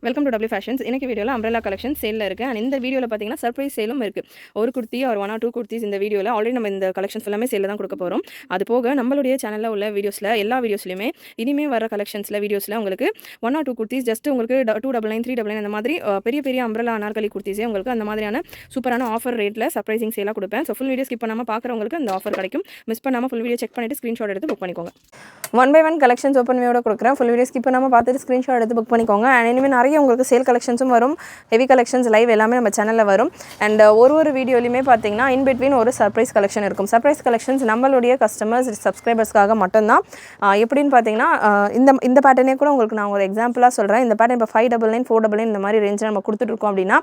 Welcome to W fashions. இன்னைக்கு வீடியோவில் umbrella collection சேலில் இருக்குது. அண்ட் இந்த வீடியோவில் பார்த்தீங்கன்னா சர்ப்ரைஸ் சேலும் இருக்குது. ஒரு குர்த்தி ஒரு 1 or 2 குர்த்திஸ் இந்த வீடியோவில் ஆல்ரெடி நம்ம இந்த கலெக்ஷன்ஸ் எல்லாமே சேலில் தான் கொடுக்க போகிறோம். அது போக நம்மளுடைய சேனலில் உள்ள வீடியோஸில் எல்லா வீடியோஸ்லையுமே இனிமேல் வர கலெக்ஷன்ஸில் வீடியோஸில் உங்களுக்கு 1 or 2 குர்த்திஸ் ஜஸ்ட் உங்களுக்கு 299 399 அந்த மாதிரி பெரிய பெரிய அம்ப்ரெல்லா அனார்கலி குர்த்திஸே உங்களுக்கு அந்த மாதிரியான சூப்பரான ஆஃபர் ரேட்டில் சர்ப்ரைசிங் சேலாக கொடுப்பேன். ஸோ ஃபுல் வீடியோ ஸ்கிப் பண்ணாமல் பார்க்குறவங்களுக்கு அந்த ஆஃபர் கிடைக்கும். மிஸ் பண்ணாமல் ஃபுல் வீடியோ செக் பண்ணிவிட்டு ஸ்க்ரீன்ஷாட் எடுத்து புக் பண்ணிக்கோங்க. 1 by 1 கலெக்ஷன்ஸ் ஓப்பன் வியோட கொடுக்குறேன். ஃபுல் வீடியோ ஸ்கிப் பண்ணாமல் பார்த்துட்டு ஸ்க்ரீன்ஷாட் எடுத்து புக் பண்ணிக்கோங்க. அண்ட் இனிமேல் நிறைய உங்களுக்கு சேல் கலெக்ஷன்ஸும் வரும், ஹெவி கலெக்ஷன்ஸ் லைவ் எல்லாமே நம்ம சேனலில் வரும். அண்ட் ஒரு வீடியோலையுமே பார்த்தீங்கன்னா இன் பிட்வீன் ஒரு சர்ப்ரைஸ் கலெக்ஷன் இருக்கும். சர்ப்ரைஸ் கலெக்ஷன்ஸ் நம்மளுடைய கஸ்டமர்ஸ் சப்ஸ்கிரைபர்ஸ்க்காக மட்டும்தான். எப்படின்னு பார்த்தீங்கன்னா இந்த பேட்டர்னே கூட உங்களுக்கு நான் ஒரு எக்ஸாம்பிளாக சொல்கிறேன். இந்த பேட்டர்ன் இப்போ 599 499 இந்த மாதிரி ரேஞ்சில் நம்ம கொடுத்துட்ருக்கோம் அப்படின்னா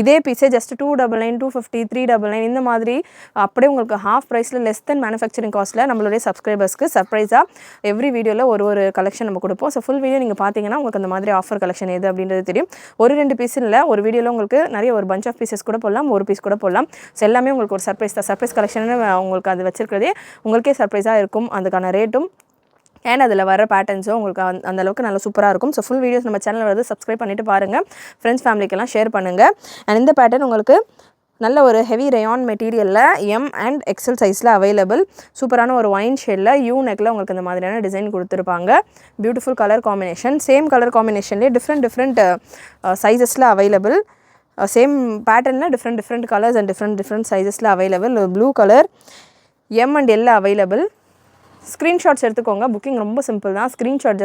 இதே பீஸே ஜஸ்ட் 299 250 399 இந்த மாதிரி அப்படியே உங்களுக்கு ஹாஃப் ப்ரைஸில் லெஸ் தென் மேனுஃபேக்சரிங் காஸ்ட்டில் நம்மளுடைய சப்ஸ்கிரைபர்ஸ்க்கு சர்ப்ரைஸாக எவ்ரி வீடியோவில் ஒரு கலெக்ஷன் நம்ம கொடுப்போம். ஸோ ஃபுல் வீடியோ நீங்கள் பார்த்தீங்கன்னா உங்களுக்கு அந்த மாதிரி ஆஃபர் கலெக்ஷன் எது அப்படின்றது தெரியும். ஒரு 2 பீஸ் இல்லை, ஒரு வீடியோவில் உங்களுக்கு நிறைய ஒரு பஞ்ச் ஆஃப் பீசஸ் கூட போடலாம், ஒரு பீஸ் கூட போடலாம். ஸோ எல்லாமே உங்களுக்கு ஒரு சர்ப்ரைஸ் தான். சர்ப்ரைஸ் கலெக்ஷன் உங்களுக்கு அது வச்சிருக்கிறதே உங்களுக்கே சர்ப்ரைஸாக இருக்கும். அதுக்கான ரேட்டும் அண்ட் அதில் வர பேட்டர்ன்ஸும் உங்களுக்கு அந்தளவுக்கு நல்லா சூப்பராக இருக்கும். ஸோ ஃபுல் வீடியோஸ் நம்ம சேனலில் வந்து சப்ஸ்கிரைப் பண்ணிவிட்டு பாருங்கள், ஃப்ரெண்ட்ஸ் ஃபேமிலிக்கெல்லாம் ஷேர் பண்ணுங்கள். அண்ட் இந்த பேட்டர்ன் உங்களுக்கு நல்ல ஒரு ஹெவி ரயான் மெட்டீரியலில் எம் அண்ட் எக்ஸல் சைஸில் அவைலபிள். சூப்பரான ஒரு ஒயின் ஷேடில் யூ நெக்கில் உங்களுக்கு இந்த மாதிரியான டிசைன் கொடுத்துருப்பாங்க. Beautiful colour combination, same colour காம்பினேஷன்லேயே டிஃப்ரெண்ட் சைஸஸில் அவைலபிள். சேம் பேட்டர்னில் டிஃப்ரெண்ட் கலர்ஸ் அண்ட் டிஃப்ரெண்ட் சைஸஸில் available. Blue colour M and L available. Screenshots எடுத்துக்கோங்க. புக்கிங் ரொம்ப சிம்பிள் தான். ஸ்க்ரீன்ஷாட்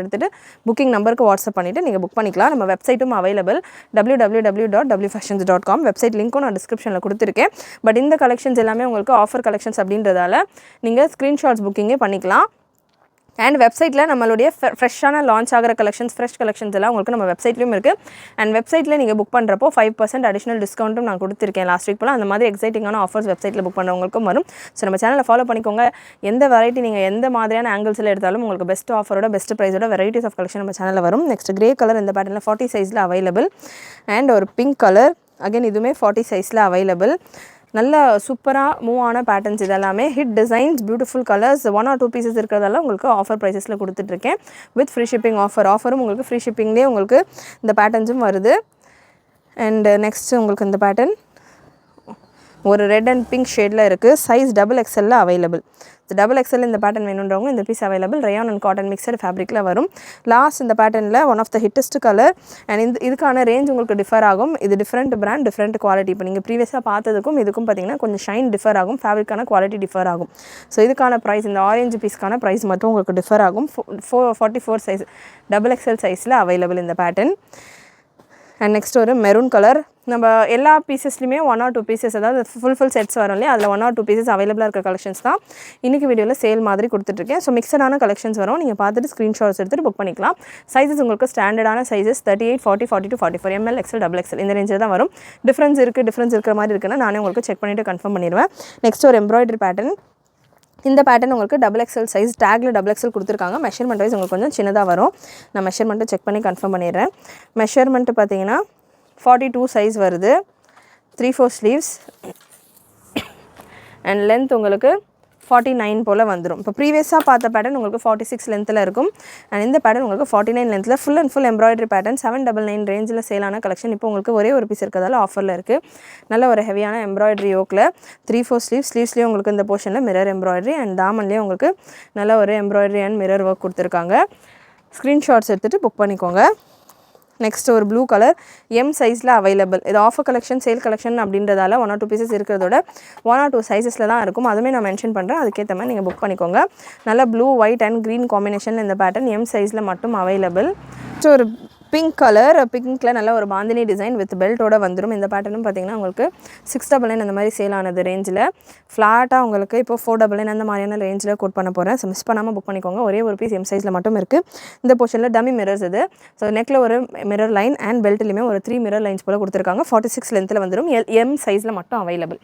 எடுத்துகிட்டு புக்கிங் நம்பருக்கு வாட்ஸ்அப் பண்ணிவிட்டு நீங்கள் புக் பண்ணிக்கலாம். நம்ம வெப்சைட்டும் அவைலபிள் www.wfashions.com. வெப்சைட் லிங்க்கும் நான் டிஸ்கிரிப்ஷனில் கொடுத்துருக்கேன். பட் இந்த கலெக்ஷன்ஸ் எல்லாமே உங்களுக்கு ஆஃபர் கலெக்ஷன்ஸ் அப்படின்றதால நீங்கள் ஸ்க்ரீன்ஷாட்ஸ் புக்கிங்கே பண்ணிக்கலாம். அண்ட் வெப்சைட்டில் நம்மளுடைய ஃப்ரெஷ்ஷான லான்ச் ஆகிற ஃப்ரெஷ் கலெக்ஷன்ஸ் எல்லாம் உங்களுக்கு நம்ம வெப்சைட்லையும் இருக்குது. அண்ட் வெப்சைட்டில் நீங்கள் புக் பண்ணுறப்போ 5% அடிஷனல் டிஸ்கவுண்ட்டும் நான் கொடுத்துருக்கேன் லாஸ்ட் வீக் போல். அந்த மாதிரி எக்ஸைட்டிங்கான ஆஃபர்ஸ் வெப்சைட்டில் புக் பண்ணுறவங்களுக்கும் வரும். ஸோ நம்ம சேனலில் ஃபாலோ பண்ணிக்கோங்க. எந்த வெரைட்டி நீங்கள் எந்த மாதிரியான ஆங்கிள்ஸில் எடுத்தாலும் உங்களுக்கு பெஸ்ட் ஆஃபரோட பெஸ்ட் ப்ரைஸோட வெரைட்டிஸ் ஆஃப் கலெக்ஷன் நம்ம சேனலில் வரும். நெக்ஸ்ட் கிரே கலர் இந்த பேட்டர்னில் 40 சைஸில் அவைலபிள். அண்ட் ஒரு பிங்க் கலர் அகைன் இதுவுமே 40 சைஸில் அவைலபிள். நல்ல சூப்பராக மூவ் ஆன பேட்டர்ன்ஸ் இதெல்லாமே hit designs, beautiful colours, 1 or 2 pieces இருக்கிறதால உங்களுக்கு ஆஃபர் ப்ரைஸஸில் கொடுத்துட்ருக்கேன். வித் ஃப்ரீ ஷிப்பிங் ஆஃபரும் உங்களுக்கு ஃப்ரீ ஷிப்பிங்லேயே உங்களுக்கு இந்த பேட்டர்ன்ஸும் வருது. அண்ட் நெக்ஸ்ட் உங்களுக்கு இந்த பேட்டர்ன் ஒரு ரெட் அண்ட் பிங்க் ஷேடில் இருக்குது. Size XXL available. XXL இந்த பேட்டர்ன் வேணுன்றவங்க இந்த piece available. Rayon and cotton mixture ஃபேப்ரிக்கில் வரும். லாஸ்ட் இந்த பேட்டர்னில் one of the hittest colour. And இதுக்கான ரேஞ்ச் உங்களுக்கு டிஃபர் ஆகும். இது டிஃப்ரெண்ட் பிராண்ட் டிஃப்ரெண்ட் குவாலிட்டி. இப்போ நீங்கள் ப்ரீவியஸாக பார்த்ததுக்கும் இதுக்கும் பார்த்தீங்கன்னா கொஞ்சம் ஷைன் டிஃபர் ஆகும், ஃபேப்ரிக்கான குவாலிட்டி டிஃபர் ஆகும். ஸோ இதுக்கான ப்ரைஸ் இந்த ஆரஞ்சு பீஸ்க்கான ப்ரைஸ் மட்டும் உங்களுக்கு டிஃபர் ஆகும். 44 சைஸ் XXL சைஸில் அவைலபிள் இந்த பேட்டர்ன். அண்ட் நெக்ஸ்ட் ஒரு மெரூன் கலர். நம்ம எல்லா பீசஸ்லையுமே 1 or 2 பீசஸ், அதாவது ஃபுல் செட்ஸ் வரும் இல்லையா, அதில் 1 or 2 பீசஸ் அவைலபிளாக இருக்க கலெக்ஷன்ஸ் தான் இன்றைக்கி வீடியோவில் சேல் மாதிரி கொடுத்துட்ருக்கேன். ஸோ மிக்சடான கலெக்ஷன்ஸ் வரும். நீங்கள் பார்த்துட்டு ஸ்க்ரீன்ஷாட்ஸ் எடுத்துகிட்டு புக் பண்ணிக்கலாம். சைஸஸ் உங்களுக்கு ஸ்டாண்டர்டான சைஸஸ் 38 40 42 44 ML XL XXL இந்த ரேஞ்சில் தான் வரும். டிஃப்ரென்ஸ் இருக்கிற மாதிரி இருக்குன்னா நானே உங்களுக்கு செக் பண்ணிவிட்டு கன்ஃபார்ம் பண்ணிடுவேன். நெக்ஸ்ட் ஒரு எம்ப்ராய்டரி பேட்டர்ன். இந்த பேட்டர்ன் உங்களுக்கு XXL சைஸ், டேக்கில் XXL கொடுத்துருக்காங்க. மெஷர்மெண்ட் வைஸ் உங்களுக்கு கொஞ்சம் சின்னதாக வரும். நான் மெஷர்மெண்ட்டை செக் பண்ணி கன்ஃபார்ம் பண்ணிடுறேன். மெஷர்மெண்ட்டு பார்த்தீங்கன்னா 42 சைஸ் வருது. 3/4 ஸ்லீவ்ஸ் அண்ட் லென்த் உங்களுக்கு 49 போல் வந்துடும். இப்போ ப்ரீவியஸாக பார்த்த பேட்டர்ன் உங்களுக்கு 46 லென்த்தில் இருக்கும். அண்ட் இந்த பேட்டர்ன் உங்களுக்கு 49 லென்த்தில் ஃபுல் எம்ப்ராய்டரி பேட்டர்ன் 799 ரேஞ்சில் சேலான கலெக்ஷன். இப்போ உங்களுக்கு ஒரே ஒரு பீஸ் இருக்கிறதால ஆஃபரில் இருக்குது. நல்ல ஒரு ஹெவியான எம்ப்ராய்டரி யோக்கில் 3/4 ஸ்லீவ்ஸ்லேயும் உங்களுக்கு இந்த போர்ஷனில் மிரர் எம்ப்ராய்டரி அண்ட் தாமன்லேயும் உங்களுக்கு நல்ல ஒரு எம்ப்ராய்டரி அண்ட் மிரர் ஒர்க் கொடுத்துருக்காங்க. ஸ்க்ரீன்ஷாட்ஸ் எடுத்துகிட்டு புக் பண்ணிக்கோங்க. நெக்ஸ்ட் ஒரு ப்ளூ கலர் எம் சைஸில் அவைலபிள். இது ஆஃபர் கலெக்ஷன் சேல் கலெக்ஷன் அப்படின்றதால 1 or 2 பீசஸ் இருக்கிறதோட 1 or 2 சைஸஸில் தான் இருக்கும். அதுவுமே நான் மென்ஷன் பண்ணுறேன். அதுக்கேற்ற மாதிரி நீங்கள் புக் பண்ணிக்கோங்க. நல்ல blue white and green combination இந்த பேட்டர்ன் எம் சைஸில் மட்டும் அவைலபிள். ஸோ ஒரு பிங்க் கலர், பிங்க்கில் நல்ல ஒரு பாந்தினி டிசைன் வித் பெல்ட்டோட வந்துடும். இந்த பேட்டர்னும் பார்த்தீங்கன்னா உங்களுக்கு 699 அந்த மாதிரி சேல் ஆனது ரேஞ்சில். ஃப்ளாட்டாக உங்களுக்கு இப்போ 499 அந்த மாதிரியான ரேஞ்சில் கோட் பண்ண போகிறேன். ஸோ மிஸ் பண்ணாமல் புக் பண்ணிக்கோங்க. ஒரே ஒரு பீஸ் எம் சைஸில் மட்டும் இருக்குது. இந்த போர்ஷனில் டம்மி மிரர்ஸ் இது. ஸோ நெக்கில் ஒரு மிரர் லைன் அண்ட் பெல்ட்லேயுமே ஒரு 3 மிரர் லைன்ஸ் போல் கொடுத்துருக்காங்க. 46 லென்த்தில் வந்துடும். எம் சைஸில் மட்டும் அவைலபிள்.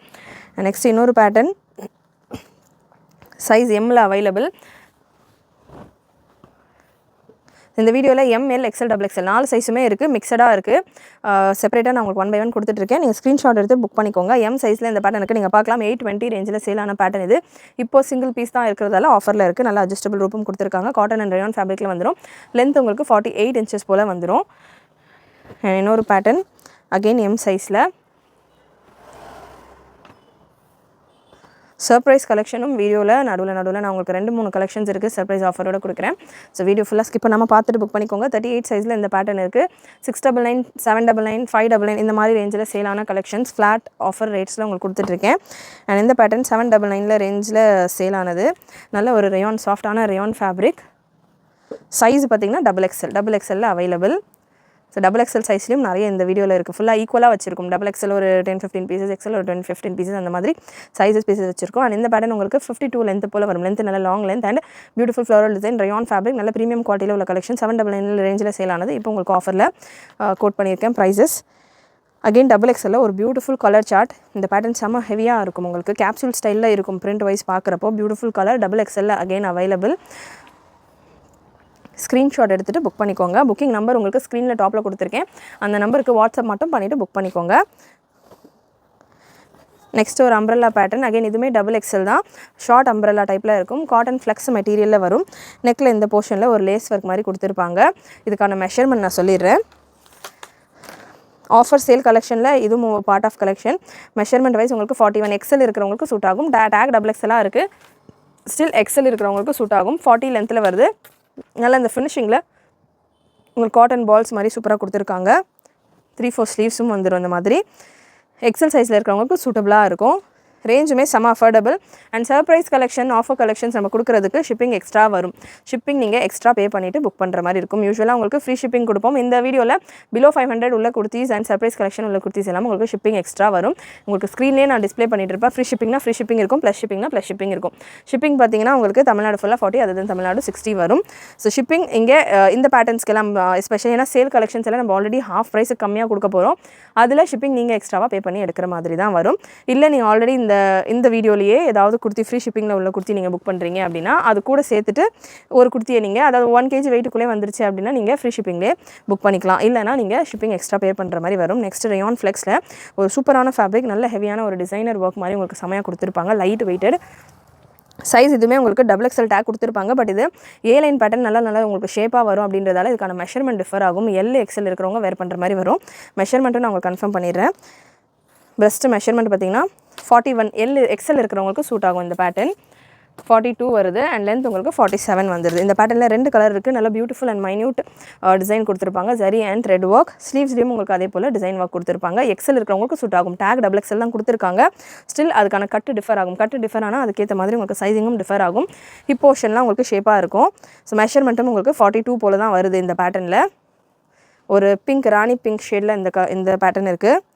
நெக்ஸ்ட் இன்னொரு பேட்டர்ன் சைஸ் எம்மில் அவைலபிள். இந்த வீடியோவில் ML XL XXL 4 சைஸுமே இருக்குது, மிக்சடாக இருக்குது. செப்பரேட்டாக நான் உங்களுக்கு 1 by 1 கொடுத்துட்ருக்கேன். நீங்கள் ஸ்க்ரீன்ஷாட் எடுத்து புக் பண்ணிக்கோங்க. எம் சைஸில் இந்த பேட்டர்ன் இருக்குது. நீங்கள் பார்க்கலாம் 820 ரேஞ்சில் சேலான பேட்டர்ன் இது. இப்போது சிங்கிள் பீஸ் தான் இருக்கிறதால ஆஃபரில் இருக்குது. நல்லா அட்ஜஸ்டபிள் ரூப்பும் கொடுத்துருக்காங்க. காட்டன் அண்ட் ரயான் ஃபேப்ரிக்கில் வந்துடும். லென்த் உங்களுக்கு 48 inches போல் வந்துடும். இன்னொரு பேட்டர்ன் அகெயின் எம் சைஸில். சர்ப்ரைஸ் கலெக்ஷனும் வீடியோவில் நடுவில் நான் உங்களுக்கு 2-3 கலெக்ஷன்ஸ் இருக்குது சர்ப்ரைஸ் ஆஃபரோட கொடுக்குறேன். ஸோ வீடியோ ஃபுல்லாக ஸ்கிப் பண்ணாமல் பார்த்துட்டு புக் பண்ணிக்கோங்க. 38 சைஸில் இந்த பேட்டர்ன் இருக்குது. 699, 799, 599 இந்த மாதிரி ரேஞ்சில் சேலான கலெக்ஷன்ஸ் ஃப்ளாட் ஆஃபர் ரேட்ஸில் உங்களுக்கு கொடுத்துட்ருக்கேன். அண்ட் இந்த பேட்டர்ன் 799 ரேஞ்சில் சேலானது. நல்ல ஒரு ரேயான் சாஃப்டான ரேயான் ஃபேப்ரிக். சைஸ் பார்த்திங்கன்னா XXL அவைலபிள். ஸோ XXL சைஸ்லையும் நிறைய இந்த வீடியோவில் இருக்குது. ஃபுல்லாக ஈக்குவலாக வச்சிருக்கும். XXL ஒரு 10-15 பீசஸ், XL ஒரு 10-15 பீசஸ் அந்த மாதிரி பீசஸ் வச்சிருக்கும். அண்ட் இந்த பேட்டர்ன் உங்களுக்கு 52 லென்த் போல் வரும். லென்த் நல்ல long length and beautiful floral design rayon fabric. நல்ல ப்ரீமியம் குவாலிட்டியில் உள்ள கலெக்ஷன் 799 ரேஞ்சில் சேல் ஆனது. இப்போ உங்களுக்கு ஆஃபரில் கோட் பண்ணியிருக்கேன் ப்ரைஸஸ். அகெயின் XXL ஒரு பியூட்டிஃபுல் கலர் சார்ட். இந்த பேட்டர்ன் செம்ம ஹெவியாக இருக்கும். உங்களுக்கு கேப்சூல் ஸ்டைலில் இருக்கும். பிரிண்ட் வைஸ் பார்க்குறப்போ beautiful colour. XXL again available. Screenshot எடுத்துகிட்டு புக் பண்ணிக்கோங்க. புக்கிங் நம்பர் உங்களுக்கு ஸ்க்ரீனில் டாப்பில் கொடுத்துருக்கேன். அந்த நம்பருக்கு வாட்ஸ்அப் மட்டும் பண்ணிவிட்டு புக் பண்ணிக்கோங்க. நெக்ஸ்ட் ஒரு அம்ப்ரெல்லா பேட்டர்ன். அகைன் இதுவுமே XXL தான். ஷார்ட் அம்ப்ரெல்லா டைப்பில் இருக்கும். காட்டன் ஃப்ளெக்ஸ் மெட்டீரியலில் வரும். நெக்கில் இந்த போர்ஷனில் ஒரு லேஸ் ஒர்க் மாதிரி கொடுத்துருப்பாங்க. இதுக்கான மெஷர்மெண்ட் நான் சொல்லிடுறேன். ஆஃபர் சேல் கலெக்ஷனில் இதுவும் part of collection. Measurement wise உங்களுக்கு 41 XL இருக்கிறவங்களுக்கு சூட் ஆகும். டேக் XXL இருக்குது. ஸ்டில் XL இருக்கிறவங்களுக்கு சூட் ஆகும். 40 லென்த்தில் வருது. நல்லா இந்த ஃபினிஷிங்கில் உங்களுக்கு காட்டன் பால்ஸ் மாதிரி சூப்பராக கொடுத்துருக்காங்க. 3-4 ஸ்லீவ்ஸும் வந்துடும். இந்த மாதிரி எக்ஸல் சைஸில் இருக்கிறவங்களுக்கு சூட்டபுளாக இருக்கும். ரேஞ்சுமே செம்ம affordable. And surprise collection offer collections நம்ம கொடுக்குறதுக்கு ஷிப்பிங் எக்ஸ்ட்ரா வரும். ஷிப்பிங் நீங்கள் எக்ஸ்ட்ரா பே பண்ணிவிட்டு புக் பண்ணுற மாதிரி இருக்கும். யூஸ்வலாக உங்களுக்கு ஃப்ரீ ஷிப்பிங் கொடுப்போம். இந்த வீடியோவில் பிலோ 500 உள்ள குர்த்திஸ் அண்ட் சர்ப்ரைஸ் கலெக்ஷன் உள்ள குர்த்திஸ் எல்லாம் உங்களுக்கு ஷிப்பிங் எக்ஸ்ட்ரா வரும். உங்களுக்கு ஸ்க்ரீன்லேயே நான் டிஸ்ப்ளே பண்ணிட்டு இருப்பேன். ஃப்ரீ ஷிப்பிங்னா ஃப்ரீ ஷிப்பிங் இருக்கும். ப்ளஸ் ஷிப்பிங் இருக்கும். ஷிப்பிங் பார்த்தீங்கன்னா உங்களுக்கு தமிழ்நாடு ஃபுல்லாக 40, அது தமிழ்நாடு 60 வரும். ஸோ ஷிப்பிங் இங்கே இந்த பேட்டர்ன்ஸ்க்கெல்லாம் எஸ்பெஷலி ஏன்னா சேல் கலெக்ஷன்ஸ் எல்லாம் நம்ம ஆல்ரெடி ஹாஃப் ப்ரைஸுக்கு கம்மியாக கொடுக்க போகிறோம். அதில் ஷிப்பிங் நீங்கள் எக்ஸ்ட்ராவாக பே பண்ணி எடுக்கிற மாதிரி தான் வரும். இல்லை நீங்கள் ஆல்ரெடி இந்த வீடியோலேயே ஏதாவது குர்த்தி ஃப்ரீ ஷிப்பிங்கில் உள்ள குர்த்தி நீங்கள் புக் பண்ணுறீங்க அப்படின்னா அது கூட சேர்த்துட்டு ஒரு குர்த்தியை நீங்கள் அதாவது 1 kg வெயிட்டுக்குள்ளே வந்துருச்சு அப்படின்னா நீங்கள் ஃப்ரீ ஷிப்பிங்லேயே புக் பண்ணிக்கலாம். இல்லைனா நீங்கள் ஷிப்பிங் எக்ஸ்ட்ரா பே பண்ணுற மாதிரி வரும். நெக்ஸ்ட் ரயான் ஃப்ளெக்ஸில் ஒரு சூப்பரான ஃபேப்ரிக், நல்ல ஹெவியான ஒரு டிசைனர் ஒர்க் மாதிரி உங்களுக்கு செமையாக கொடுத்துருப்பாங்க. Light weighted size. இதுவுமே உங்களுக்கு XXL டேக் கொடுத்துருப்பாங்க. பட் இது ஏ லைன் பேட்டர்ன் நல்லா உங்களுக்கு ஷேப்பாக வரும் அப்படின்றதால இதுக்கான மெஷர்மெண்ட் டிஃபர் ஆகும். XL இருக்கிறவங்க வேர் பண்ணுற மாதிரி வரும். மெஷர்மெண்ட்டும் நான் உங்களுக்கு கன்ஃபார்ம் பண்ணிடுறேன். பெஸ்ட் மெஷர்மெண்ட் பார்த்தீங்கன்னா 41 XL இருக்கிறவங்களுக்கு சூட் ஆகும். இந்த பேட்டர்ன் 42 வருது அண்ட் லென்த் உங்களுக்கு 47 வந்துடுது. இந்த பேட்டர்னில் 2 கலர் இருக்குது. நல்லா பியூட்டிஃபுல் அண்ட் மைன்யூட் டிசைன் கொடுத்துருப்பாங்க. Zari and thread work. ஸ்லீவ்ஸ்லேயும் உங்களுக்கு அதே போல் டிசைன் ஒர்க் கொடுத்துருப்பாங்க. XL இருக்கிறவங்களுக்கு சூட் ஆகும். டேக் XXL தான் கொடுத்துருக்காங்க. ஸ்டில் அதுக்கான கட்டு டிஃபர் ஆகும். கட்டு டிஃபர் ஆனால் அதுக்கேற்ற மாதிரி உங்களுக்கு சைஸிங்கும் டிஃபர் ஆகும். ஹிப் போர்ஷன்லாம் உங்களுக்கு ஷேப்பாக இருக்கும். ஸோ மெஷர்மெண்ட்டும் உங்களுக்கு 42 போல் தான் வருது. இந்த பேட்டர்னில் ஒரு பிங்க் ராணி பிங்க் ஷேடில் இந்த பேட்டர்ன் இருக்குது.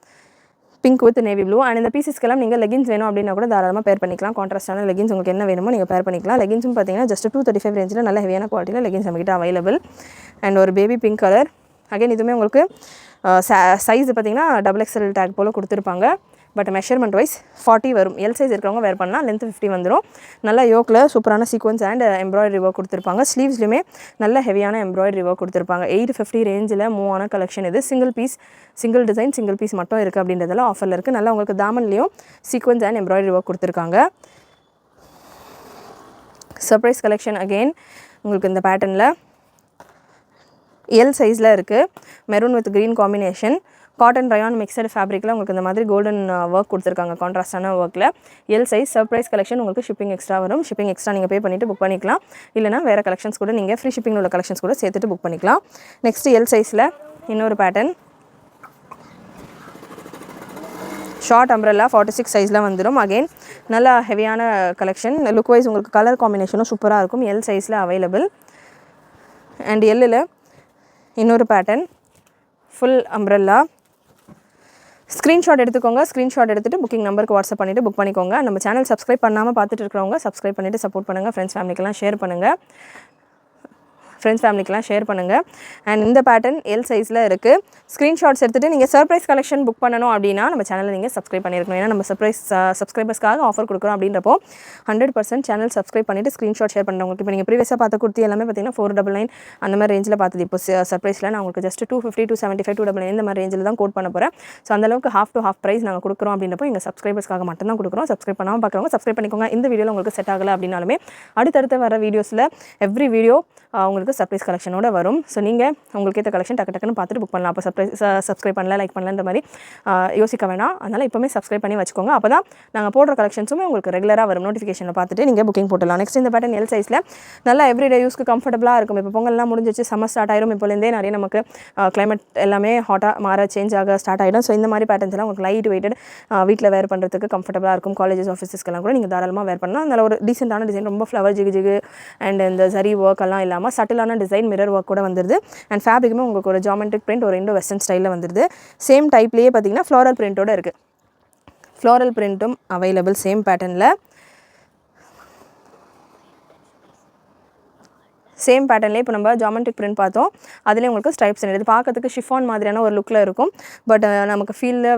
Pink with navy blue. And இந்த பீசஸ்க்கெல்லாம் நீங்கள் லெகின்ஸ் வேணும் அப்படின்னா கூட தாராளமாக பேர் பண்ணிக்கலாம். கான்ட்ராஸ்டான லெகின்ஸ் உங்களுக்கு என்ன வேணுமோ நீங்கள் பேர் பண்ணிக்கலாம். லெகின்ஸும் பார்த்தீங்கன்னா ஜஸ்ட் 235 ரேஞ்சில் நல்ல ஹெவியான குவாலிட்டியில் லெகின்ஸ் நம்மகிட்ட அவைலபிள். அண்ட் ஒரு பேபி பிங்க் கலர். அகைன் இதுவுமே உங்களுக்கு சைஸ் பார்த்தீங்கன்னா XXL டேக் போல் கொடுத்துருப்பாங்க. பட் மெஷர்மெண்ட் வைஸ் 40 வரும். எல் சைஸ் இருக்கிறவங்க வேர் பண்ணலாம். லென்த் 50 வந்துடும். நல்லா யோக்கில் சூப்பரான சீக்வன்ஸ் அண்ட் எம்ப்ராய்டரி ஒர்க் கொடுத்துருப்பாங்க. ஸ்லீவ்ஸ்லையுமே நல்ல ஹெவியான எம்ப்ராய்டரி ஒர்க் கொடுத்துருப்பாங்க. 850 ரேஞ்சில் மூவ் ஆன கலெக்ஷன் இது. சிங்கிள் டிசைன் சிங்கிள் பீஸ் மட்டும் இருக்குது அப்படின்றதெல்லாம் ஆஃபரில் இருக்குது. நல்லா உங்களுக்கு தாமன்லேயும் சீக்வன்ஸ் அண்ட் எம்ப்ராய்டரி ஒர்க் கொடுத்துருக்காங்க. சர்ப்ரைஸ் கலெக்ஷன் அகெயின் உங்களுக்கு இந்த பேட்டர்னில் எல் சைஸில் இருக்குது. Maroon with green combination. Cotton rayon mixed ஃபேப்ரிக்கில் உங்களுக்கு இந்த மாதிரி கோல்டன் ஒர்க் கொடுத்துருக்காங்க. கான்ட்ராஸ்டான ஒர்க்கில் எல் சைஸ். சர்ப்ரைஸ் கலெக்ஷன் உங்களுக்கு ஷிப்பிங் எக்ஸ்ட்ரா வரும். ஷிப்பிங் எக்ஸ்ட்ரா நீங்கள் பே பண்ணிவிட்டு புக் பண்ணிக்கலாம். இல்லைனா வேறு கலெக்ஷன்ஸ் கூட நீங்கள் ஃப்ரீ ஷிப்பிங் உள்ள கலெக்ஷன்ஸ் கூட சேர்த்துட்டு புக் பண்ணிக்கலாம். நெக்ஸ்ட் எல் சைஸில் இன்னொரு பேட்டர்ன். ஷார்ட் அம்ப்ரெல்லா 46 சைஸில் வந்துடும். அகெயின் நல்லா ஹெவியான கலெக்ஷன். லுக் வைஸ் உங்களுக்கு கலர் காம்பினேஷனும் சூப்பராக இருக்கும். எல் சைஸில் அவைலபிள். அண்ட் எல்லில் இன்னொரு பேட்டர்ன் ஃபுல் அம்ப்ரெல்லா. ஸ்க்ரீன்ஷாட் எடுத்துக்கோங்க. ஸ்க்ரீன்ஷாட் எடுத்துகிட்டு புக்கிங் நம்பருக்கு வாட்ஸ்அப் பண்ணிவிட்டு புக் பண்ணிக்கோங்க. நம்ம சேனல் சப்ஸ்கிரைப் பண்ணாமல் பார்த்துட்டு இருக்கிறவங்க சப்ஸ்கிரைப் பண்ணிவிட்டு சப்போர்ட் பண்ணுங்கள். ஃப்ரெண்ட்ஸ் ஃபேமிலிக்கெல்லாம் ஷேர் பண்ணுங்கள். அண்ட் இந்த பேட்டர்ன் எல் சைஸில் இருக்குது. ஸ்க்ரீன்ஷாட்ஸ் எடுத்துகிட்டு நீங்கள் சர்ப்ரைஸ் கலெக்ஷன் புக் பண்ணணும் அப்படின்னா நம்ம சேனலில் நீங்கள் சப்ஸ்கிரைப் பண்ணியிருக்கணும். ஏன்னா நம்ம சப்ஸ்கிரைபர்ஸ்க்காக ஆஃபர் கொடுக்குறோம் அப்படின்றப்போ 100% சேனல் சப்ஸ்கிரைப் பண்ணிவிட்டு ஸ்க்ரீன்ஷாட் ஷேர் பண்ணுறவங்களுக்கு இப்போ நீங்கள் ப்ரீவியஸாக பார்த்த குர்த்தி எல்லாமே பார்த்தீங்கன்னா 499 அந்த மாதிரி ரேஞ்சில் பார்த்தது. இப்போ சர்ப்ரைஸில் நான் உங்களுக்கு ஜஸ்ட் 250, 275, 299 இந்த மாதிரி ரேஞ்சில் தான் கோட் பண்ண போகிறேன். ஸோ அந்தளவுக்கு ஹாஃப் டு ஹாஃப் ப்ரைஸ் நாங்கள் கொடுக்குறோம் அப்படின்றப்போ எங்கள் சப்ஸ்கிரைபர்ஸ்க்காக மட்டும் தான் கொடுக்குறோம். சப்ஸ்கிரைப் பண்ணாமல் பார்க்குறவங்க சப்ஸ்கிரைப் பண்ணிக்கோங்க. இந்த வீடியோவில் உங்களுக்கு செட் ஆகலை அப்படின்னாலுமே அடுத்தடுத்து வர வீடியோஸில் எவ்ரி வீடியோ உங்களுக்கு உங்களுக்கு சர்ப்ரைஸ் கலெக்ஷனோட வரும். ஸோ நீங்கள் உங்களுக்கு ஏற்ற கலெக்ஷன் டக்குன்னு பார்த்துட்டு புக் பண்ணலாம். அப்போ சப்ஸ்கிரைப் பண்ணல, லைக் பண்ணலன்ற மாதிரி யோசிக்க வேணாம். அதனால் இப்போவுமே சப்ஸ்கிரைப் பண்ணி வச்சுக்கோங்க. அப்போ தான் நாங்கள் போடுற கலெக்ஷன்ஸுமே உங்களுக்கு ரெகுலராக வரும். நோட்டிஃபிகேஷனில் பார்த்துட்டு நீங்கள் புக்கிங் போட்டுடலாம். நெக்ஸ்ட் இந்த பேட்டர்ன் எல் சைஸில் நல்லா எவ்ரிடே யூஸ்க்கு கம்ஃபர்டபுளாக இருக்கும். இப்போ பொங்கல்லாம் முடிஞ்சிச்சு, சம்மர் ஸ்டார்ட் ஆயிரும். இப்போலேருந்தே நிறைய நமக்கு கிளைமேட் எல்லாமே ஹாட்டாக மாற சேஞ்ச் ஆக ஸ்டார்ட் ஆகிடும். ஸோ இந்த மாதிரி பேட்டர்ன்ஸ் எல்லாம் உங்களுக்கு லைட் வெயிட்டட் வீட்டில் வேர் பண்ணுறதுக்கு கம்ஃபர்டபுளாக இருக்கும். காலேஜஸ் ஆஃபீஸஸ்க்கெல்லாம் கூட நீங்கள் தாராளமாக வேர் பண்ணலாம். அதில் ஒரு டீசெண்டான டிசைன், ரொம்ப ஃப்ளவர் ஜிகு அண்ட் இந்த சரி ஒர்க் எல்லாம் இல்லாமல் சட்டிலான டிசைன், மிரர் ஒர்க் கூட வந்துருது. அண்ட் ஃபேப்ரிக்குமே உங்களுக்கு ஒரு ஜாமெட்ரிக் பிரிண்ட், ஒரு இண்டோ வெஸ்டர்ன் ஸ்டைலில் வந்துருது. சேம் டைப்லேயே பார்த்தீங்கன்னா ஃப்ளோரல் பிரிண்ட்டோட இருக்குது. ஃப்ளோரல் பிரிண்ட்டும் அவைலபிள் சேம் பேட்டர்னில். சேம் பேட்டர்ன்லேயே இப்போ நம்ம ஜாமெட்ரிக் பிரிண்ட் பார்த்தோம். அதிலே உங்களுக்கு ஸ்ட்ரைப்ஸ் இது பார்க்கறதுக்கு ஷிஃபான் மாதிரியான ஒரு லுக்கில் இருக்கும். பட் நமக்கு ஃபீலில்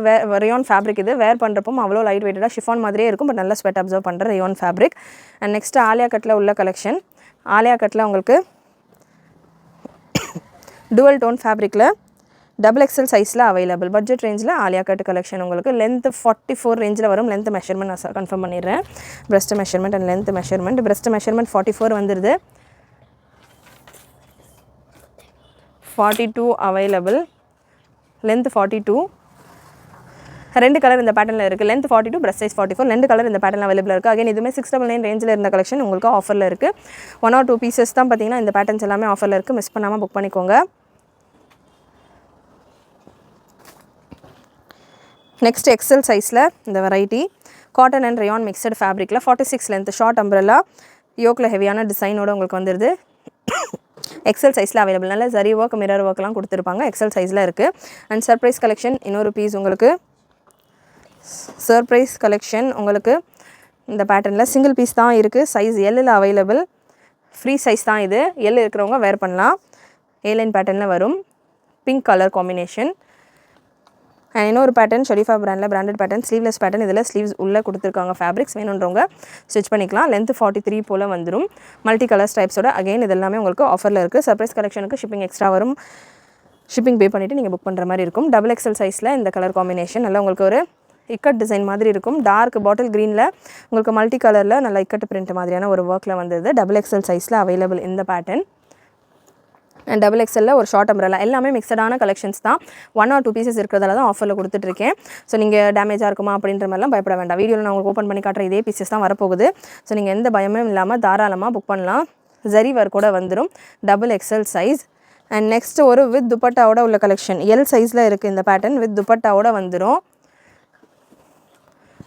ரேயான் ஃபேப்ரிக் இது வேர் பண்ணுறப்போ அவ்வளோ லைட் வெயிட்டடாக ஷிஃபான் மாதிரியே இருக்கும். பட் நல்லா ஸ்வெட் அப்சர்வ் பண்ணுற rayon fabric. And next Alia கட்டில் உள்ள கலெக்ஷன். ஆலியா கட்டில் உங்களுக்கு டுவல் டோன் ஃபேப்ரிக்கில் XXL சைஸில் அவைலபிள். பட்ஜெட் ரேஞ்சில் ஆலியா கட் கலெக்ஷன் உங்களுக்கு லென்த் 44 ரேஞ்சில் வரும். லென்த் மெஷர்மெண்ட் நான் கன்ஃபார்ம் பண்ணிடுறேன். Breast measurement and length measurement. Breast measurement 44 வந்துடுது. 42 அவைலபிள். லென்த் 42. ரெண்டு கலர் இந்த பேட்டர்னில் இருக்குது. Length 42, breast size 44. ரெண்டு கலர் இந்த பேட்டர்னில் அவைலபிள் இருக்குது. அகைன் இதுவுமே 699 ரேஞ்சில் இருந்த கலெக்ஷன் உங்களுக்கு ஆஃபரில் இருக்குது. 1 or 2 பீசஸ் தான் பார்த்தீங்கன்னா இந்த பேட்டர்ன்ஸ் எல்லாமே ஆஃபரில் இருக்குது. மிஸ் பண்ணாமல் புக் பண்ணிக்கோங்க. நெக்ஸ்ட் எக்ஸல் சைஸில் இந்த variety cotton and rayon mixed ஃபேப்ரிக்கில் 46 லென்த் ஷார்ட் அம்ப்ரெல்லா யோக்கில் ஹெவியான டிசைனோடு உங்களுக்கு வந்துடுது. எக்ஸல் சைஸில் அவைலபிள். நல்ல ஜரி ஒர்க், மிரர் ஒர்க்லாம் கொடுத்துருப்பாங்க. எக்ஸல் சைஸில் இருக்குது. அண்ட் சர்ப்ரைஸ் கலெக்ஷன் இன்னொரு பீஸ் உங்களுக்கு. சர்ப்ரைஸ் கலெக்ஷன் உங்களுக்கு இந்த பேட்டர்னில் சிங்கிள் பீஸ் தான் இருக்குது. சைஸ் எல்லில் அவைலபிள். ஃப்ரீ சைஸ் தான் இது. எல் இருக்கிறவங்க வேர் பண்ணலாம். ஏலைன் பேட்டர்னில் வரும். Pink colour combination. அண்ட் இன்னொரு பேட்டர்ன் ஷெரீஃபா பிராண்டில் பிராண்டட் பேட்டர்ன், ஸ்லீவ்லெஸ் பேட்டர்ன். இதில் ஸ்லீவ்ஸ் உள்ளே கொடுத்துருக்காங்க. ஃபேப்ரிக்ஸ் வேணுன்றவங்க ஸ்டிச் பண்ணிக்கலாம். லென்த் 43 போல் வந்துடும். Multi colour ஸ்டைப்ஸோட. அகைன் இது எல்லாமே உங்களுக்கு ஆஃபரில் இருக்குது. சர்ப்ரைஸ் கலெக்ஷனுக்கு ஷிப்பிங் எக்ஸ்ட்ரா வரும். ஷிப்பிங் பே பண்ணிவிட்டு நீங்கள் புக் பண்ணுற மாதிரி இருக்கும். XXL சைஸில் இந்த கலர் காம்பினேஷன் நல்லா உங்களுக்கு ஒரு இக்கட் டிசைன் மாதிரி இருக்கும். டார்க் பாட்டில் க்ரீனில் உங்களுக்கு மல்டி கலரில் நல்லா இக்கட் பிரிண்ட் மாதிரியான ஒரு ஒர்க்கில் வந்தது. XXL சைஸில் அவைலபிள் இந்த பேட்டர்ன். அண்ட் XXL ஒரு ஷார்ட் அம்ப்ரெல்லா. எல்லாமே மிக்சடான கலெக்ஷன்ஸ் தான். 1 or 2 பீசஸ் இருக்கிறதால தான் ஆஃபரில் கொடுத்துட்ருக்கேன். ஸோ நீங்கள் டேமேஜாக இருக்குமா அப்படின்ற மாதிரிலாம் பயப்பட வேண்டாம். வீடியோவில் நான் உங்களுக்கு ஓப்பன் பண்ணி காட்டுற இதே பீசஸ் தான் வரப்போகுது. ஸோ நீங்கள் எந்த பயமும் இல்லாமல் தாராளமாக புக் பண்ணலாம். ஜரி ஒர்க் கூட வந்துடும். XXL size. அண்ட் நெக்ஸ்ட் ஒரு வித் துப்பட்டாவோட உள்ள கலெக்ஷன். எல் சைஸில் இருக்குது இந்த பேட்டர்ன். வித் துப்பட்டாவோட வந்துடும்.